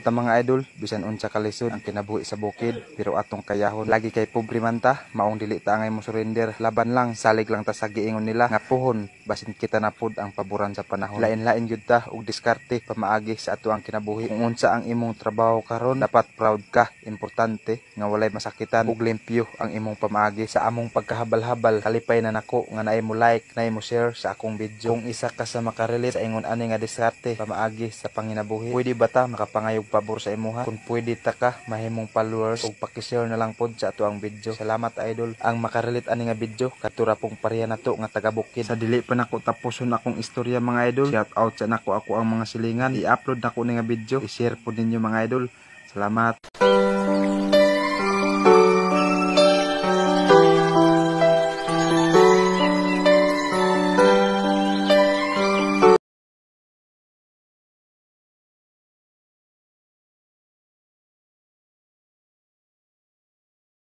Sapot na mga idol, bisan unsa kalisod ang kinabuhi sa bukid, pero atong kayahon lagi kay pobre man ta, maong dili ta angay mo surrender. Laban lang, salig lang ta sa giingon nila nga puhon, basin kita na pud ang paboran sa panahon. Lain-lain gyud ta og diskarte pamaagi sa ato ang kinabuhi. Kung unsa ang imong trabaho karon, dapat proud ka. Importante nga walay masakitan ug limpyo ang imong pamaagi. Sa among pagkahabal-habal, kalipay na nako nga naay mo like, naay mo share sa akong video. Kung isa ka sa makarelate sa ingon ani nga diskarte pamaagi sa panginabuhi, pwede ba ta makapangayog pabor sa imuha? Kung pwede ta ka mahimong followers ug paki-share na lang pod sa ato ang video. Salamat idol. Ang makarelate ani nga video katura pong pareha nato nga taga-bukid. Sa dili pa nako tapuson akong istorya mga idol, shout out sa nako ako ang mga silingan. I-upload nako ni nga video, i-share pod ninyo mga idol. Salamat.